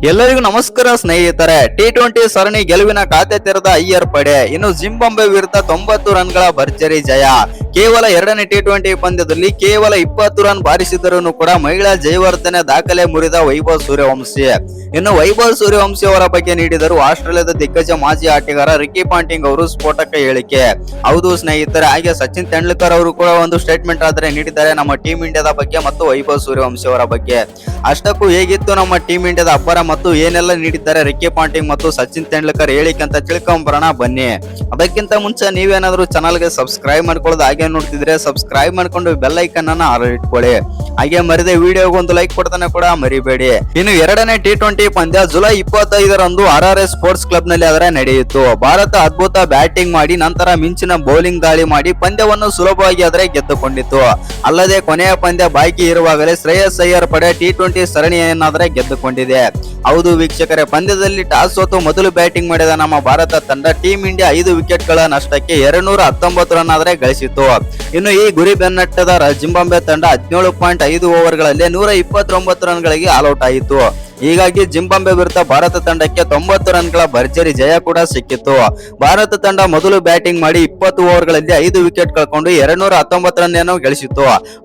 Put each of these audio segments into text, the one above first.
ಎಲ್ಲರಿಗೂ ನಮಸ್ಕಾರ ಸ್ನೇಹಿತರೆ. ಟಿ20 ಸರಣಿ ಗೆಲುವಿನ ಖಾತೆ ತೆರೆದ ಅಯ್ಯರ್ ಪಡೆ. ಇನ್ನು ಜಿಂಬಾಬ್ವೆ ವಿರುದ್ಧ 90 ರನ್ಗಳ ಭರ್ಜರಿ ಜಯ. ಕೇವಲ ಎರಡನೇ ಟಿ20 ಪಂದ್ಯದಲ್ಲಿ ಕೇವಲ 20 ರನ್ ಬಾರಿಸಿದರೂ ಕೂಡ ಮಹಿಳಾ ಜಯವರ್ಧನೆ ದಾಖಲೆ ಮುರಿದ ವೈಭವ್ ಸೂರ್ಯವಂಶಿ. ಇನ್ನು ವೈಭವ್ ಸೂರ್ಯವಂಶಿ ಅವರ ಬಗ್ಗೆ ನೀಡಿದರು ಆಸ್ಟ್ರೇಲಿಯಾದ ದಿಗ್ಗಜ ಮಾಜಿ ಆಟಗಾರ ರಿಕಿ ಪಾಂಟಿಂಗ್ ಅವರು ಸ್ಫೋಟಕ ಹೇಳಿಕೆ. ಹೌದು ಸ್ನೇಹಿತರೆ, ಹಾಗೆ ಸಚಿನ್ ತೆಂಡೂಲ್ಕರ್ ಅವರು ಕೂಡ ಒಂದು ಸ್ಟೇಟ್ಮೆಂಟ್ ಆದ್ರೆ ನೀಡಿದ್ದಾರೆ ನಮ್ಮ ಟೀಮ್ ಇಂಡಿಯಾದ ಬಗ್ಗೆ ಮತ್ತು ವೈಭವ್ ಸೂರ್ಯವಂಶಿ ಅವರ ಬಗ್ಗೆ. ಅಷ್ಟಕ್ಕೂ ಹೇಗಿತ್ತು ನಮ್ಮ ಟೀಮ್ ಇಂಡಿಯಾದ ಅಬ್ಬರ ಮತ್ತು ಏನೆಲ್ಲ ನೀಡಿದ್ದಾರೆ ರಿಕಿ ಪಾಂಟಿಂಗ್ ಮತ್ತು ಸಚಿನ್ ತೆಂಡೂಲ್ಕರ್ ಹೇಳಿಕೆ ಅಂತ ತಿಳ್ಕೊಂಬರೋಣ ಬನ್ನಿ. ಅದಕ್ಕಿಂತ ಮುಂಚೆ ನೀವೇನಾದ್ರೂ ಚಾನಲ್ಗೆ ಸಬ್ಸ್ಕ್ರೈಬ್ ಮಾಡ್ಕೊಳ್ಳೋದು ಹಾಗೆ ನೋಡ್ತಿದ್ರೆ ಸಬ್ಸ್ಕ್ರೈಬ್ ಮಾಡ್ಕೊಂಡು ಬೆಲ್ ಐಕನ್ ಅನ್ನ ಆಲ್ ಇಟ್ಕೊಳ್ಳಿ. ಹಾಗೆ ಮರಿದೆ ವಿಡಿಯೋಗೆ ಒಂದು ಲೈಕ್ ಕೊಡ್ತಾನೆ ಕೂಡ ಮರಿಬೇಡಿ. ಇನ್ನು ಎರಡನೇ ಟಿ20 ಪಂದ್ಯ ಜುಲೈ 25ರಂದು RRS ಸ್ಪೋರ್ಟ್ಸ್ ಕ್ಲಬ್ ನಲ್ಲಿ ಅದರ ನಡೆಯಿತು. ಭಾರತ ಅದ್ಭುತ ಬ್ಯಾಟಿಂಗ್ ಮಾಡಿ ನಂತರ ಮಿಂಚಿನ ಬೌಲಿಂಗ್ ದಾಳಿ ಮಾಡಿ ಪಂದ್ಯವನ್ನು ಸುಲಭವಾಗಿ ಆದರೆ ಗೆದ್ದುಕೊಂಡಿತ್ತು. ಅಲ್ಲದೆ ಕೊನೆಯ ಪಂದ್ಯ ಬಾಕಿ ಇರುವಾಗಲೇ ಶ್ರೇಯಸ್ ಅಯ್ಯರ್ ಪಡೆ ಟಿ20 ಸರಣಿಯನ್ನಾದರೆ ಗೆದ್ದುಕೊಂಡಿದೆ. ಹೌದು ವೀಕ್ಷಕರೇ, ಪಂದ್ಯದಲ್ಲಿ ಟಾಸ್ ಸೋತು ಮೊದಲು ಬ್ಯಾಟಿಂಗ್ ಮಾಡಿದ ನಮ್ಮ ಭಾರತ ತಂಡ ಟೀಮ್ ಇಂಡಿಯಾ 5 ವಿಕೆಟ್ಗಳ ನಷ್ಟಕ್ಕೆ 219 ರನ್ ಆದರೆ ಗಳಿಸಿತು. ಇನ್ನು ಈ ಗುರಿ ಬೆನ್ನಟ್ಟದ ಜಿಂಬಾಬ್ವೆ ತಂಡ 17.5 ಓವರ್ಗಳಲ್ಲಿ 129 ರನ್ಗಳಿಗೆ ಆಲ್ಔಟ್ ಆಯಿತು. ಹೀಗಾಗಿ ಜಿಂಬಾಬ್ವೆ ವಿರುದ್ಧ ಭಾರತ ತಂಡಕ್ಕೆ 90 ರನ್ಗಳ ಭರ್ಜರಿ ಜಯ ಕೂಡ ಸಿಕ್ಕಿತ್ತು. ಭಾರತ ತಂಡ ಮೊದಲು ಬ್ಯಾಟಿಂಗ್ ಮಾಡಿ 20 ಓವರ್ಗಳಲ್ಲಿ 5 ವಿಕೆಟ್ ಕಳ್ಕೊಂಡು 219 ರನ್ ಗಳಿಸಿತ್ತು.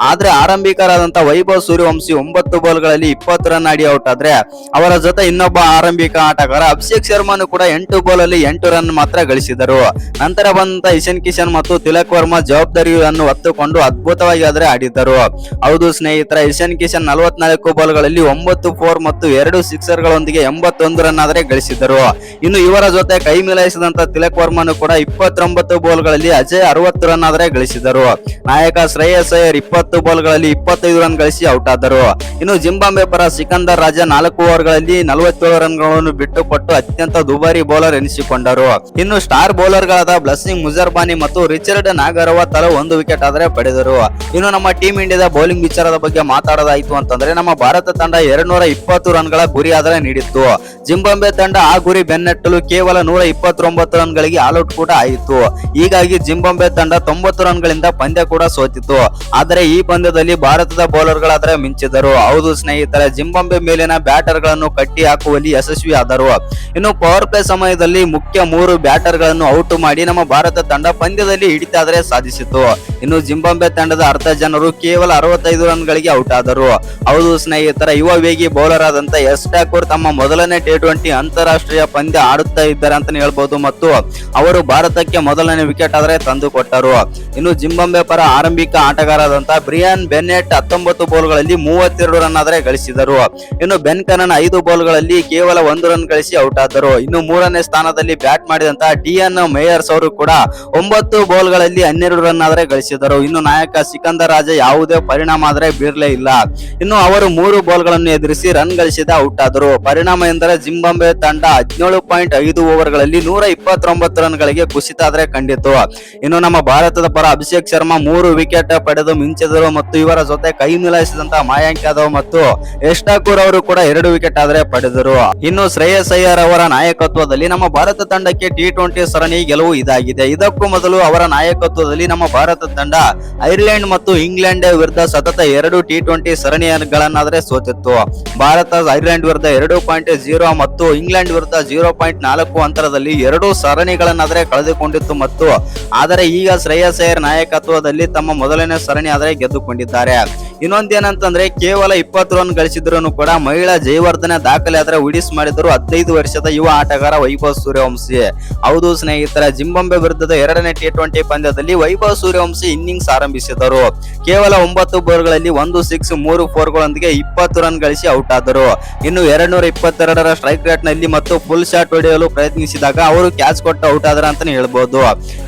ಆದ್ರೆ ಆರಂಭಿಕರಾದಂತಹ ವೈಭವ್ ಸೂರ್ಯವಂಶಿ 9 ಬಾಲ್ಗಳಲ್ಲಿ 20 ರನ್ ಆಡಿ ಔಟ್ ಆದ್ರೆ ಅವರ ಜೊತೆ ಇನ್ನೊಬ್ಬ ಆರಂಭಿಕ ಆಟಗಾರ ಅಭಿಷೇಕ್ ಶರ್ಮಾನು ಕೂಡ 8 ಬಾಲಲ್ಲಿ 8 ರನ್ ಮಾತ್ರ ಗಳಿಸಿದರು. ನಂತರ ಬಂದಂತ ಇಶಾನ್ ಕಿಶನ್ ಮತ್ತು ತಿಲಕ್ ವರ್ಮಾ ಜವಾಬ್ದಾರಿಯನ್ನು ಹೊತ್ತುಕೊಂಡು ಅದ್ಭುತವಾಗಿ ಆದ್ರೆ ಆಡಿದ್ದರು. ಹೌದು ಸ್ನೇಹಿತರೆ, ಇಶಾನ್ ಕಿಶನ್ 44 ಬಾಲ್ಗಳಲ್ಲಿ 9 4 ಮತ್ತು 2 ಸಿಕ್ಸರ್ ಗಳೊಂದಿಗೆ 81 ರನ್ ಆದರೆ ಗಳಿಸಿದರು. ಇನ್ನು ಇವರ ಜೊತೆ ಕೈ ಮಿಲಾಯಿಸಿದಂತ ತಿಲಕ್ ವರ್ಮನು ಕೂಡ 29 ಬಾಲ್ಗಳಲ್ಲಿ ಅಜಯ್ 60 ರನ್ ಆದರೆ ಗಳಿಸಿದರು. ನಾಯಕ ಶ್ರೇಯಸ್ ಅಯ್ಯರ್ 20 ಬಾಲ್ಗಳಲ್ಲಿ 25 ರನ್ ಗಳಿಸಿ ಔಟ್ ಆದರು. ಇನ್ನು ಜಿಂಬಾಬ್ವೆ ಪರ ಸಿಕಂದರ್ ರಾಜಾ 4 ಓವರ್ಗಳಲ್ಲಿ 47 ರನ್ಗಳನ್ನು ಬಿಟ್ಟುಕೊಟ್ಟು ಅತ್ಯಂತ ದುಬಾರಿ ಬೌಲರ್ ಎನಿಸಿಕೊಂಡರು. ಇನ್ನು ಸ್ಟಾರ್ ಬೌಲರ್ ಗಳಾದ ಬ್ಲೆಸ್ಸಿಂಗ್ ಮುಜರ್ಬಾನಿ ಮತ್ತು ರಿಚರ್ಡ್ ನಾಗರವ ತಲಾ 1 ವಿಕೆಟ್ ಆದರೆ ಪಡೆದರು. ಇನ್ನು ನಮ್ಮ ಟೀಮ್ ಇಂಡಿಯಾದ ಬೌಲಿಂಗ್ ವಿಚಾರದ ಬಗ್ಗೆ ಮಾತಾಡೋದಾಯ್ತು ಅಂತಂದ್ರೆ ನಮ್ಮ ಭಾರತ ತಂಡ 220 ರನ್ಗಳ ಗುರಿ ಆದರೆ ನೀಡಿತ್ತು. ಜಿಂಬಾಬ್ವೆ ತಂಡ ಆ ಗುರಿ ಬೆನ್ನಟ್ಟಲು ಕೇವಲ 129 ರನ್ಗಳಿಗೆ ಆಲ್ಔಟ್ ಕೂಡ ಆಯಿತು. ಹೀಗಾಗಿ ಜಿಂಬಾಬ್ವೆ ತಂಡ 90 ರನ್ಗಳಿಂದ ಪಂದ್ಯ ಕೂಡ ಸೋತಿತ್ತು. ಆದರೆ ಈ ಪಂದ್ಯದಲ್ಲಿ ಭಾರತದ ಬೌಲರ್ ಗಳಾದ್ರೆ ಮಿಂಚಿದರು. ಹೌದು ಸ್ನೇಹಿತರೆ, ಜಿಂಬಾಬ್ವೆ ಮೇಲಿನ ಬ್ಯಾಟರ್ ಗಳನ್ನು ಕಟ್ಟಿ ಹಾಕುವಲ್ಲಿ ಯಶಸ್ವಿ ಆದರು. ಇನ್ನು ಪವರ್ ಪ್ಲೇ ಸಮಯದಲ್ಲಿ ಮುಖ್ಯ 3 ಬ್ಯಾಟರ್ ಗಳನ್ನು ಔಟ್ ಮಾಡಿ ನಮ್ಮ ಭಾರತ ತಂಡ ಪಂದ್ಯದಲ್ಲಿ ಹಿಡಿತಾದ್ರೆ ಸಾಧಿಸಿತು. ಇನ್ನು ಜಿಂಬಾಬ್ವೆ ತಂಡದ ಅರ್ಧ ಜನರು ಕೇವಲ 65 ರನ್ಗಳಿಗೆ ಔಟ್ ಆದರು. ಹೌದು ಸ್ನೇಹಿತರ, ಯುವ ವೇಗಿ ಬೌಲರ್ ಆದಂತ ಎಸ್ ಠಾಕೂರ್ ತಮ್ಮ ಮೊದಲನೇ ಟಿ20 ಅಂತಾರಾಷ್ಟ್ರೀಯ ಪಂದ್ಯ ಆಡುತ್ತಾ ಇದ್ದಾರೆ ಅಂತಾನೆ ಹೇಳ್ಬಹುದು ಮತ್ತು ಅವರು ಭಾರತಕ್ಕೆ ಮೊದಲನೇ ವಿಕೆಟ್ ಆದ್ರೆ ತಂದು ಕೊಟ್ಟರು. ಇನ್ನು ಜಿಂಬಾಬ್ವೆ ಪರ ಆರಂಭಿಕ ಆಟಗಾರರಾದಂತಹ ಬ್ರಿಯಾನ್ ಬೆನ್ನೆಟ್ 19 ಬಾಲ್ಗಳಲ್ಲಿ 32 ರನ್ ಆದ್ರೆ ಗಳಿಸಿದರು. ಇನ್ನು ಬೆನ್ ಕನನ್ 5 ಬಾಲ್ಗಳಲ್ಲಿ ಕೇವಲ 1 ರನ್ ಗಳಿಸಿ ಔಟ್ ಆದರು. ಇನ್ನು 3ನೇ ಸ್ಥಾನದಲ್ಲಿ ಬ್ಯಾಟ್ ಮಾಡಿದಂತಹ ಡಿಎನ್ ಮೇಯರ್ಸ್ ಅವರು ಕೂಡ 9 ಬಾಲ್ಗಳಲ್ಲಿ 12 ರನ್ ಆದ್ರೆ ಗಳಿಸಿದರು. ಇನ್ನು ನಾಯಕ ಸಿಕಂದರ್ ರಾಜಾ ಯಾವುದೇ ಪರಿಣಾಮ ಆದ್ರೆ ಬೀರಲೇ ಇಲ್ಲ. ಇನ್ನು ಅವರು 3 ಬಾಲ್ಗಳನ್ನು ಎದುರಿಸಿ ರನ್ ಗಳಿಸಿದ ಔಟ್ ಆದರು. ಪರಿಣಾಮ ಎಂದರೆ ಜಿಂಬಾಬ್ವೆ ತಂಡ 17.5 ಓವರ್ಗಳಲ್ಲಿ 129 ರನ್ಗಳಿಗೆ ಕುಸಿತ ಆದ್ರೆ ಕಂಡಿತು. ಇನ್ನು ನಮ್ಮ ಭಾರತದ ಪರ ಅಭಿಷೇಕ್ ಶರ್ಮಾ 3 ವಿಕೆಟ್ ಪಡೆದು ಮಿಂಚಿದರು ಮತ್ತು ಇವರ ಜೊತೆ ಕೈ ಮಿಲಾಯಿಸಿದಂತಹ ಮಯಾಂಕ್ ಯಾದವ್ ಮತ್ತು ಯಶ್ ಠಾಕೂರ್ ಅವರು ಕೂಡ 2 ವಿಕೆಟ್ ಆದ್ರೆ ಪಡೆದರು. ಇನ್ನು ಶ್ರೇಯಸ್ ಅಯ್ಯರ್ ಅವರ ನಾಯಕತ್ವದಲ್ಲಿ ನಮ್ಮ ಭಾರತ ತಂಡಕ್ಕೆ ಟಿ20 ಸರಣಿ ಗೆಲುವು ಇದಾಗಿದೆ. ಇದಕ್ಕೂ ಮೊದಲು ಅವರ ನಾಯಕತ್ವದಲ್ಲಿ ನಮ್ಮ ಭಾರತ ತಂಡ ಐರ್ಲೆಂಡ್ ಮತ್ತು ಇಂಗ್ಲೆಂಡ್ ವಿರುದ್ಧ ಸತತ 2 ಟಿ20 ಸರಣಿಗಳನ್ನಾದ್ರೆ ಸೋತಿತ್ತು. ಭಾರತ ಐರ್ಲೆಂಡ್ ವಿರುದ್ಧ 2.0 ಮತ್ತು ಇಂಗ್ಲೆಂಡ್ ವಿರುದ್ಧ 0.4 ಅಂತರದಲ್ಲಿ 2 ಸರಣಿಗಳನ್ನಾದ್ರೆ ಕಳೆದುಕೊಂಡಿತ್ತು ಮತ್ತು ಆದರೆ ಈಗ ಶ್ರೇಯಸ್ ಅಯ್ಯರ್ ನಾಯಕತ್ವದಲ್ಲಿ ತಮ್ಮ ಮೊದಲನೇ ಸರಣಿ ಆದರೆ ಗೆದ್ದುಕೊಂಡಿದ್ದಾರೆ. ಇನ್ನೊಂದೇನಂತಂದ್ರೆ ಕೇವಲ 20 ರನ್ ಗಳಿಸಿದ್ರು ಕೂಡ ಮಹಿಳಾ ಜಯವರ್ಧನೆ ದಾಖಲೆ ಆದ್ರೆ ಉಡಿಸ್ ಮಾಡಿದರು 15 ವರ್ಷದ ಯುವ ಆಟಗಾರ ವೈಭವ್ ಸೂರ್ಯವಂಶಿ. ಹೌದು ಸ್ನೇಹಿತರೆ, ಜಿಂಬಾಬ್ವೆ ವಿರುದ್ಧದ ಎರಡನೇ ಟಿ20 ಪಂದ್ಯದಲ್ಲಿ ವೈಭವ್ ಸೂರ್ಯವಂಶಿ ಇನ್ನಿಂಗ್ಸ್ ಆರಂಭಿಸಿದರು. ಕೇವಲ 9 ಬಾಲ್ಗಳಲ್ಲಿ 1 6 3 4 ಗಳೊಂದಿಗೆ 20 ರನ್ ಗಳಿಸಿ ಔಟ್ ಆದರು. ಇನ್ನು 222ರ ಸ್ಟ್ರೈಕ್ ರೇಟ್ ನಲ್ಲಿ ಮತ್ತು ಫುಲ್ ಶಾಟ್ ಹೊಡೆಯಲು ಪ್ರಯತ್ನಿಸಿದಾಗ ಅವರು ಕ್ಯಾಚ್ ಕೊಟ್ಟು ಔಟ್ ಆದ್ರ ಅಂತಾನೆ ಹೇಳ್ಬಹುದು.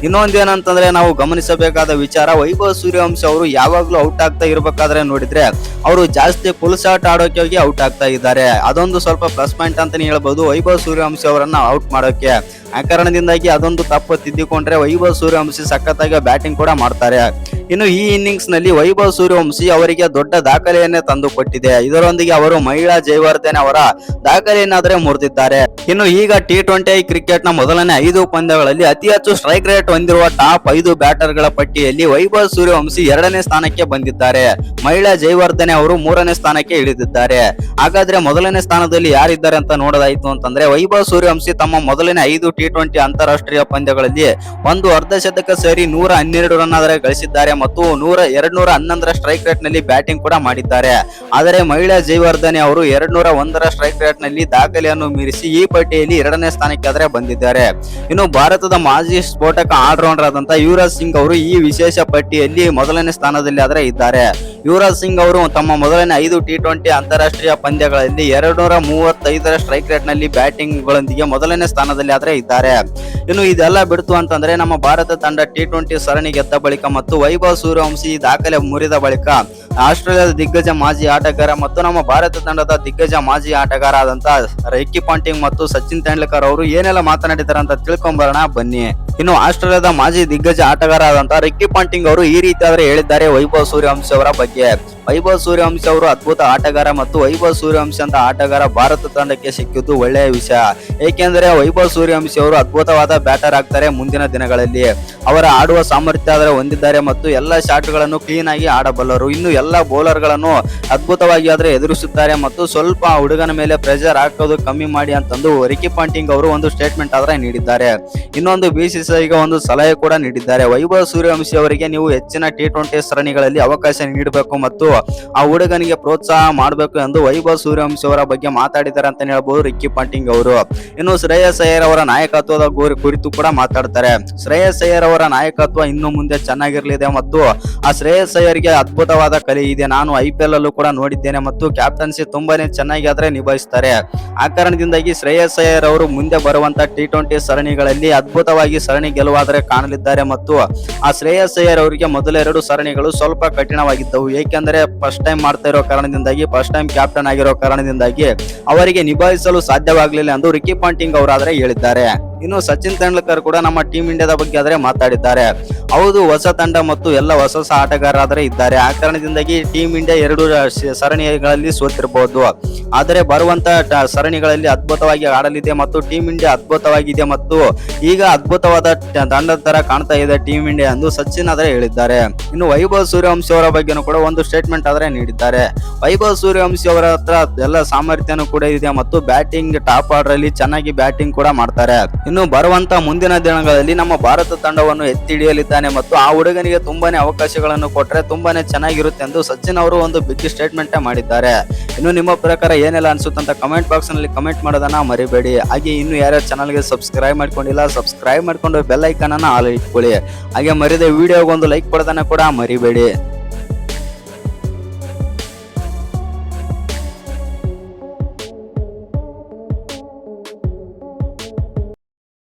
ಇನ್ನೊಂದೇನಂತಂದ್ರೆ ನಾವು ಗಮನಿಸಬೇಕಾದ ವಿಚಾರ, ವೈಭವ್ ಸೂರ್ಯವಂಶಿ ಅವರು ಯಾವಾಗ್ಲೂ ಔಟ್ ಆಗ್ತಾ ಇರ್ಬೇಕಾದ್ರೆ ನೋಡಿದ್ರೆ ಅವರು ಜಾಸ್ತಿ ಫುಲ್ ಶಾಟ್ ಆಡೋಕೆ ಹೋಗಿ ಔಟ್ ಆಗ್ತಾ ಇದ್ದಾರೆ. ಅದೊಂದು ಸ್ವಲ್ಪ ಪ್ಲಸ್ ಪಾಯಿಂಟ್ ಅಂತಾನೆ ಹೇಳ್ಬಹುದು ವೈಭವ್ ಸೂರ್ಯವಂಶಿ ಅವರನ್ನ ಔಟ್ ಮಾಡೋಕೆ. ಆ ಕಾರಣದಿಂದಾಗಿ ಅದೊಂದು ತಪ್ಪು ತಿದ್ದಿಕೊಂಡ್ರೆ ವೈಭವ್ ಸೂರ್ಯವಂಶಿ ಸಖತ್ತಾಗಿ ಬ್ಯಾಟಿಂಗ್ ಕೂಡ ಮಾಡ್ತಾರೆ. ಇನ್ನು ಈ ಇನ್ನಿಂಗ್ಸ್ ನಲ್ಲಿ ವೈಭವ್ ಸೂರ್ಯವಂಶಿ ಅವರಿಗೆ ದೊಡ್ಡ ದಾಖಲೆಯನ್ನೇ ತಂದುಕೊಟ್ಟಿದೆ. ಇದರೊಂದಿಗೆ ಅವರು ಮಹಿಳಾ ಜಯವರ್ಧನೆ ಅವರ ದಾಖಲೆಯನ್ನಾದರೆ ಮುರಿದಿದ್ದಾರೆ. ಇನ್ನು ಈಗ T20 ಕ್ರಿಕೆಟ್ ನ ಮೊದಲನೇ 5 ಪಂದ್ಯಗಳಲ್ಲಿ ಅತಿ ಹೆಚ್ಚು ಸ್ಟ್ರೈಕ್ ರೇಟ್ ಹೊಂದಿರುವ ಟಾಪ್ 5 ಬ್ಯಾಟರ್ ಗಳ ಪಟ್ಟಿಯಲ್ಲಿ ವೈಭವ್ ಸೂರ್ಯವಂಶಿ 2ನೇ ಸ್ಥಾನಕ್ಕೆ ಬಂದಿದ್ದಾರೆ. ಮಹಿಳಾ ಜಯವರ್ಧನೆ ಅವರು 3ನೇ ಸ್ಥಾನಕ್ಕೆ ಇಳಿದಿದ್ದಾರೆ. ಹಾಗಾದ್ರೆ ಮೊದಲನೇ ಸ್ಥಾನದಲ್ಲಿ ಯಾರಿದ್ದಾರೆ ಅಂತ ನೋಡೋದಾಯ್ತು ಅಂತಂದ್ರೆ ವೈಭವ್ ಸೂರ್ಯವಂಶಿ ತಮ್ಮ ಮೊದಲನೇ 5 T20 ಅಂತಾರಾಷ್ಟ್ರೀಯ ಪಂದ್ಯಗಳಲ್ಲಿ ಒಂದು ಅರ್ಧ ಶತಕ ಸೇರಿ 112 ರನ್ ಆದರೆ ಗಳಿಸಿದ್ದಾರೆ ಮತ್ತು 211 ಸ್ಟ್ರೈಕ್ ರೇಟ್ ನಲ್ಲಿ ಬ್ಯಾಟಿಂಗ್ ಕೂಡ ಮಾಡಿದ್ದಾರೆ. ಆದರೆ ಮಹಿಳಾ ಜಯವರ್ಧನೆ ಅವರು 201 ಸ್ಟ್ರೈಕ್ ರೇಟ್ ನಲ್ಲಿ ದಾಖಲೆಯನ್ನು ಮೀರಿಸಿ ಈ ಪಟ್ಟಿಯಲ್ಲಿ 2ನೇ ಸ್ಥಾನಕ್ಕೆ ಆದರೆ ಬಂದಿದ್ದಾರೆ. ಇನ್ನು ಭಾರತದ ಮಾಜಿ ಸ್ಫೋಟಕ ಆಲ್ರೌಂಡರ್ ಆದಂತಹ ಯುವರಾಜ್ ಸಿಂಗ್ ಅವರು ಈ ವಿಶೇಷ ಪಟ್ಟಿಯಲ್ಲಿ ಮೊದಲನೇ ಸ್ಥಾನದಲ್ಲಿ ಆದರೆ ಇದ್ದಾರೆ. ಯುವರಾಜ್ ಸಿಂಗ್ ಅವರು ತಮ್ಮ ಮೊದಲನೇ 5 T20 ಅಂತಾರಾಷ್ಟ್ರೀಯ ಪಂದ್ಯಗಳಲ್ಲಿ 235 ಸ್ಟ್ರೈಕ್ ರೇಟ್ ನಲ್ಲಿ ಬ್ಯಾಟಿಂಗ್ ಗಳೊಂದಿಗೆ ಮೊದಲನೇ ಸ್ಥಾನದಲ್ಲಿ ಆದರೆ ಇದ್ದಾರೆ. ಇನ್ನು ಇದೆಲ್ಲ ಬಿಡ್ತು ಅಂತಂದ್ರೆ ನಮ್ಮ ಭಾರತ ತಂಡ T20 ಸರಣಿ ಗೆದ್ದ ಬಳಿಕ ಮತ್ತು ವೈಭವ್ ಸೂರ್ಯವಂಶಿ ದಾಖಲೆ ಮುರಿದ ಬಳಿಕ ಆಸ್ಟ್ರೇಲಿಯಾದ ದಿಗ್ಗಜ ಮಾಜಿ ಆಟಗಾರ ಮತ್ತು ನಮ್ಮ ಭಾರತ ತಂಡದ ದಿಗ್ಗಜ ಮಾಜಿ ಆಟಗಾರ ಆದಂತಹ ರಿಕ್ಕಿ ಪಾಂಟಿಂಗ್ ಮತ್ತು ಸಚಿನ್ ತೆಂಡೂಲ್ಕರ್ ಅವರು ಏನೆಲ್ಲ ಮಾತನಾಡಿದ್ದಾರೆ ಅಂತ ತಿಳ್ಕೊಂಬರೋಣ ಬನ್ನಿ. ಇನ್ನು ಆಸ್ಟ್ರೇಲಿಯಾದ ಮಾಜಿ ದಿಗ್ಗಜ ಆಟಗಾರ ಆದಂತಹ ರಿಕ್ಕಿ ಪಾಂಟಿಂಗ್ ಅವರು ಈ ರೀತಿ ಆದರೆ ಹೇಳಿದ್ದಾರೆ ವೈಭವ್ ಸೂರ್ಯವಂಶಿ ಅವರ ಬಗ್ಗೆ. ವೈಭವ್ ಸೂರ್ಯವಂಶಿ ಅವರು ಅದ್ಭುತ ಆಟಗಾರ ಮತ್ತು ವೈಭವ್ ಸೂರ್ಯವಂಶಿ ಅಂತ ಆಟಗಾರ ಭಾರತ ತಂಡಕ್ಕೆ ಸಿಕ್ಕಿದ್ದು ಒಳ್ಳೆಯ ವಿಷಯ. ಏಕೆಂದರೆ ವೈಭವ್ ಸೂರ್ಯವಂಶಿ ಅವರು ಅದ್ಭುತವಾದ ಬ್ಯಾಟರ್ ಆಗ್ತಾರೆ ಮುಂದಿನ ದಿನಗಳಲ್ಲಿ. ಅವರ ಆಡುವ ಸಾಮರ್ಥ್ಯ ಆದರೆ ಹೊಂದಿದ್ದಾರೆ ಮತ್ತು ಎಲ್ಲ ಶಾಟ್ ಗಳನ್ನು ಕ್ಲೀನ್ ಆಗಿ ಆಡಬಲ್ಲರು. ಇನ್ನು ಎಲ್ಲ ಬೌಲರ್ ಗಳನ್ನು ಅದ್ಭುತವಾಗಿ ಆದ್ರೆ ಎದುರಿಸುತ್ತಾರೆ ಮತ್ತು ಸ್ವಲ್ಪ ಹುಡುಗನ ಮೇಲೆ ಪ್ರೆಷರ್ ಹಾಕೋದು ಕಮ್ಮಿ ಮಾಡಿ ಅಂತಂದು ರಿಕ್ಕಿ ಪಾಂಟಿಂಗ್ ಅವರು ಒಂದು ಸ್ಟೇಟ್ಮೆಂಟ್ ಆದ್ರೆ ನೀಡಿದ್ದಾರೆ. ಇನ್ನೊಂದು BCCIಗೆ ಒಂದು ಸಲಹೆ ಕೂಡ ನೀಡಿದ್ದಾರೆ. ವೈಭವ್ ಸೂರ್ಯವಂಶಿ ಅವರಿಗೆ ನೀವು ಹೆಚ್ಚಿನ T20 ಸರಣಿಗಳಲ್ಲಿ ಅವಕಾಶ ನೀಡಬೇಕು ಮತ್ತು ಆ ಹುಡುಗನಿಗೆ ಪ್ರೋತ್ಸಾಹ ಮಾಡಬೇಕು ಎಂದು ವೈಭವ್ ಸೂರ್ಯವಂಶಿ ಅವರ ಬಗ್ಗೆ ಮಾತಾಡಿದ್ದಾರೆ ಅಂತ ಹೇಳ್ಬೋದು ರಿಕ್ಕಿ ಪಾಂಟಿಂಗ್ ಅವರು. ಇನ್ನು ಶ್ರೇಯಸ್ ಅಯ್ಯರ್ ಅವರ ನಾಯಕತ್ವದ ಕುರಿತು ಕೂಡ ಮಾತಾಡ್ತಾರೆ. ಶ್ರೇಯಸ್ ಅಯ್ಯರ್ ಅವರ ನಾಯಕತ್ವ ಇನ್ನು ಮುಂದೆ ಚೆನ್ನಾಗಿರ್ಲಿದೆ ಮತ್ತು ಆ ಶ್ರೇಯಸ್ ಅಯ್ಯರ್ಗೆ ಅದ್ಭುತವಾದ ಕಲೆ ಇದೆ. ನಾನು IPL ಅಲ್ಲೂ ಕೂಡ ನೋಡಿದ್ದೇನೆ ಮತ್ತು ಕ್ಯಾಪ್ಟನ್ಸಿ ತುಂಬಾನೇ ಚೆನ್ನಾಗಿ ಆದ್ರೆ ನಿಭಾಯಿಸ್ತಾರೆ. ಆ ಕಾರಣದಿಂದಾಗಿ ಶ್ರೇಯಸ್ ಅಯ್ಯರ್ ಅವರು ಮುಂದೆ ಬರುವಂತ T20 ಸರಣಿಗಳಲ್ಲಿ ಅದ್ಭುತವಾಗಿ ಸರಣಿ ಗೆಲುವಾದರೆ ಕಾಣಲಿದ್ದಾರೆ ಮತ್ತು ಆ ಶ್ರೇಯಸ್ ಅಯ್ಯರ್ ಅವರಿಗೆ ಮೊದಲ 2 ಸರಣಿಗಳು ಸ್ವಲ್ಪ ಕಠಿಣವಾಗಿದ್ದವು. ಏಕೆಂದರೆ ಫಸ್ಟ್ ಟೈಮ್ ಮಾಡ್ತಾ ಇರೋ ಕಾರಣದಿಂದಾಗಿ, ಫಸ್ಟ್ ಟೈಮ್ ಕ್ಯಾಪ್ಟನ್ ಆಗಿರೋ ಕಾರಣದಿಂದಾಗಿ ಅವರಿಗೆ ನಿಭಾಯಿಸಲು ಸಾಧ್ಯವಾಗಲಿಲ್ಲ ಎಂದು ರಿಕ್ಕಿ ಪಾಂಟಿಂಗ್ ಅವರಾದ್ರೆ ಹೇಳಿದ್ದಾರೆ. ಇನ್ನು ಸಚಿನ್ ತೆಂಡೂಲ್ಕರ್ ಕೂಡ ನಮ್ಮ ಟೀಮ್ ಇಂಡಿಯಾದ ಬಗ್ಗೆ ಆದ್ರೆ ಮಾತಾಡಿದ್ದಾರೆ. ಹೌದು, ಹೊಸ ತಂಡ ಮತ್ತು ಎಲ್ಲ ಹೊಸ ಆಟಗಾರರಾದ್ರೆ ಇದ್ದಾರೆ. ಆ ಕಾರಣದಿಂದಾಗಿ ಟೀಮ್ ಇಂಡಿಯಾ 2 ಸರಣಿಗಳಲ್ಲಿ ಸೋತಿರಬಹುದು. ಆದರೆ ಬರುವಂತ ಸರಣಿಗಳಲ್ಲಿ ಅದ್ಭುತವಾಗಿ ಆಡಲಿದೆ ಮತ್ತು ಟೀಮ್ ಇಂಡಿಯಾ ಅದ್ಭುತವಾಗಿದೆ ಮತ್ತು ಈಗ ಅದ್ಭುತವಾದ ತಂಡದ ತರ ಕಾಣ್ತಾ ಇದೆ ಟೀಮ್ ಇಂಡಿಯಾ ಎಂದು ಸಚಿನ್ ಆದ್ರೆ ಹೇಳಿದ್ದಾರೆ. ಇನ್ನು ವೈಭವ್ ಸೂರ್ಯವಂಶಿ ಅವರ ಬಗ್ಗೆನೂ ಕೂಡ ಒಂದು ಸ್ಟೇಟ್ಮೆಂಟ್ ಆದ್ರೆ ನೀಡಿದ್ದಾರೆ. ವೈಭವ್ ಸೂರ್ಯವಂಶಿ ಅವರ ಹತ್ರ ಎಲ್ಲ ಸಾಮರ್ಥ್ಯನೂ ಕೂಡ ಇದೆ ಮತ್ತು ಬ್ಯಾಟಿಂಗ್ ಟಾಪ್ ಆರ್ಡರ್ ಅಲ್ಲಿ ಚೆನ್ನಾಗಿ ಬ್ಯಾಟಿಂಗ್ ಕೂಡ ಮಾಡ್ತಾರೆ. ಇನ್ನು ಬರುವಂತ ಮುಂದಿನ ದಿನಗಳಲ್ಲಿ ನಮ್ಮ ಭಾರತ ತಂಡವನ್ನು ಎತ್ತಿ ಹಿಡಿಯಲಿದ್ದಾನೆ ಮತ್ತು ಆ ಹುಡುಗನಿಗೆ ತುಂಬಾನೇ ಅವಕಾಶಗಳನ್ನು ಕೊಟ್ಟರೆ ತುಂಬಾನೇ ಚೆನ್ನಾಗಿರುತ್ತೆ ಎಂದು ಸಚಿನ್ ಅವರು ಒಂದು ಬಿಗ್ ಸ್ಟೇಟ್ಮೆಂಟ್ ಮಾಡಿದ್ದಾರೆ. ಇನ್ನು ನಿಮ್ಮ ಪ್ರಕಾರ ಏನೆಲ್ಲ ಅನ್ಸುತ್ತಂತ ಕಮೆಂಟ್ ಬಾಕ್ಸ್ ನಲ್ಲಿ ಕಮೆಂಟ್ ಮಾಡೋದನ್ನ ಮರಿಬೇಡಿ. ಹಾಗೆ ಇನ್ನು ಯಾರ್ಯಾರು ಚಾನಲ್ಗೆ ಸಬ್ಸ್ಕ್ರೈಬ್ ಮಾಡ್ಕೊಂಡಿಲ್ಲ ಸಬ್ಸ್ಕ್ರೈಬ್ ಮಾಡ್ಕೊಂಡು ಬೆಲ್ ಐಕಾನ್ ಅನ್ನ ಆಲ್ ಇಟ್ಕೊಳ್ಳಿ. ಹಾಗೆ ಮರಿದ ವಿಡಿಯೋಗೆ ಒಂದು ಲೈಕ್ ಕೊಡೋದನ್ನ ಕೂಡ ಮರಿಬೇಡಿ.